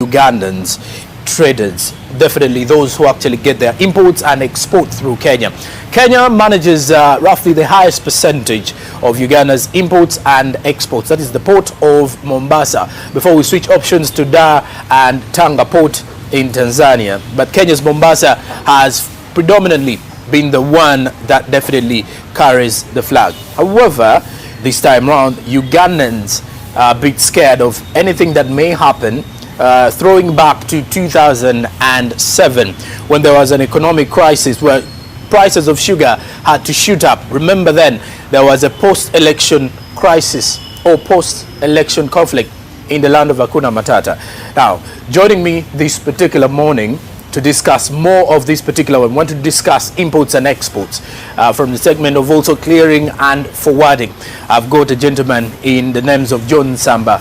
Ugandans, traders, definitely those who actually get their imports and export through Kenya. Kenya manages roughly the highest percentage of Uganda's imports and exports. That is the port of Mombasa, before we switch options to Dar and Tanga port in Tanzania. But Kenya's Mombasa has predominantly been the one that definitely carries the flag. However, this time round, Ugandans are a bit scared of anything that may happen, throwing back to 2007, when there was an economic crisis where prices of sugar had to shoot up. Remember then, there was a post-election crisis or post-election conflict in the land of Hakuna Matata. Now, joining me this particular morning to discuss more of this particular one, want to discuss imports and exports from the segment of also clearing and forwarding. I've got a gentleman in the names of John Nsamba,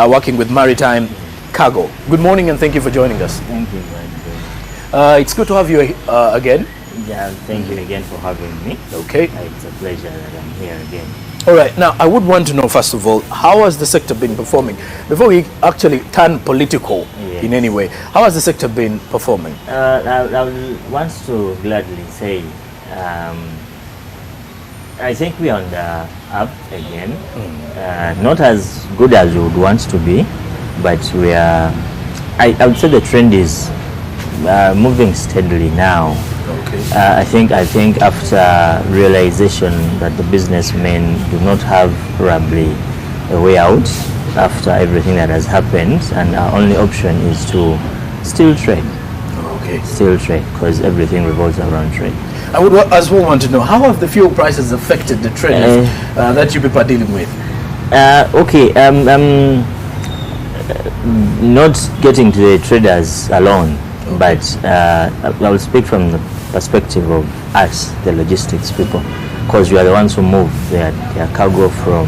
working with Maritime Cargo. Good morning and thank you for joining us. Thank you. It's good to have you again. Yeah, thank you again for having me. Okay. It's a pleasure that I'm here again. All right. Now, I would want to know, first of all, how has the sector been performing? Before we actually turn political in any way, how has the sector been performing? I want to gladly say, I think we are on the up again. Not as good as we would want to be, but we are, I would say the trend is moving steadily now. Okay. I think after realization that the businessmen do not have probably a way out after everything that has happened, and our only option is to still trade. Okay. Still trade, because everything revolves around trade. I would as well want to know, how have the fuel prices affected the traders that you people are dealing with? Not getting to the traders alone, but I will speak from the perspective of us, the logistics people, because we are the ones who move their cargo from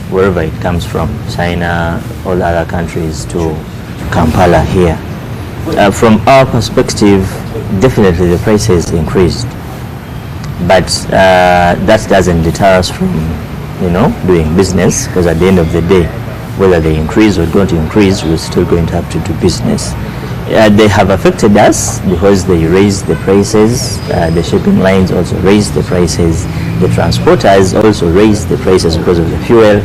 wherever it comes from, China, all the other countries, to Kampala here. From our perspective, definitely the prices increased, but that doesn't deter us from, doing business, because at the end of the day, whether they increase or don't increase, we're still going to have to do business. They have affected us because they raised the prices. The shipping lines also raised the prices. The transporters also raised the prices because of the fuel.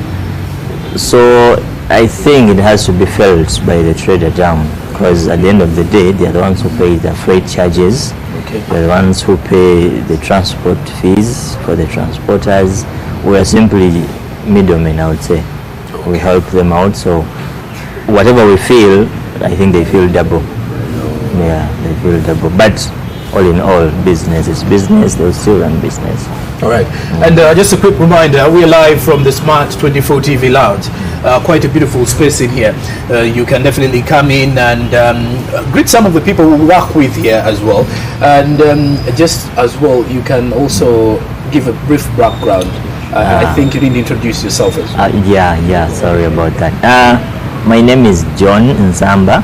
So I think it has to be felt by the trader down, because at the end of the day, they are the ones who pay the freight charges. Okay. They're the ones who pay the transport fees for the transporters. We are simply middlemen, I would say. Okay. We help them out. So whatever we feel, I think they feel double. Yeah, they feel double. But all in all, business is business. They'll still run business. All right. And just a quick reminder, we're live from the Smart 24 TV Lounge. Quite a beautiful space in here. You can definitely come in and greet some of the people we work with here as well. And just as well, you can also give a brief background. I think you didn't introduce yourself as well. Yeah, sorry about that. My name is John Nsamba.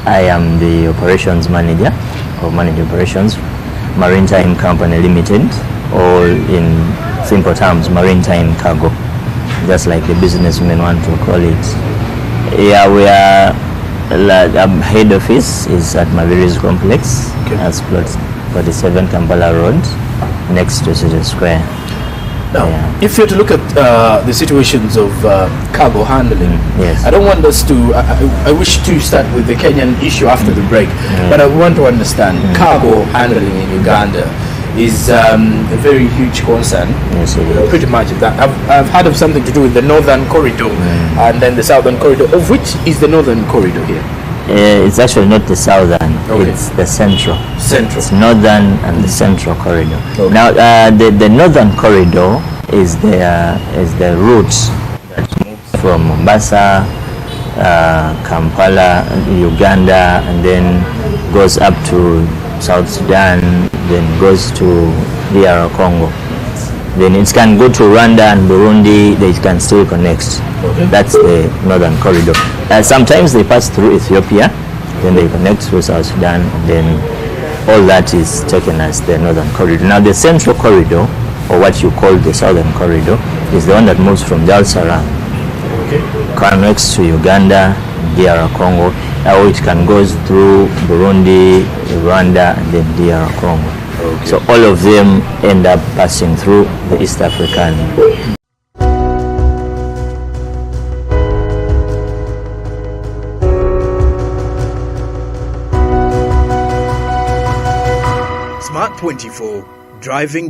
I am the operations manager, or manager operations, Maritime Company Limited, or in simple terms, Maritime Cargo, just like the businessmen want to call it. Yeah, we are, head office is at Maviri's Complex, as plot 47 Kampala Road, next to City Square. Now, if you're to look at the situations of cargo handling, yes. I don't want us to, I wish to start with the Kenyan issue after the break, but I want to understand cargo handling in Uganda is a very huge concern. Yes, it is. Pretty much that. I've heard of something to do with the northern corridor and then the southern corridor. Of which is the northern corridor here? It's actually not the southern, it's the central. It's northern and the central corridor. Okay. Now, the northern corridor is the route that moves from Mombasa, Kampala, Uganda, and then goes up to South Sudan, then goes to DR Congo. Then it can go to Rwanda and Burundi, they can still connect. Okay. That's the northern corridor. Sometimes they pass through Ethiopia, then they connect through South Sudan, and then all that is taken as the northern corridor. Now the central corridor, or what you call the southern corridor, is the one that moves from Dar es Salaam, connects to Uganda, DR Congo, or it can go through Burundi, Rwanda, and then DR Congo. Okay. So all of them end up passing through the East African. Smart 24, driving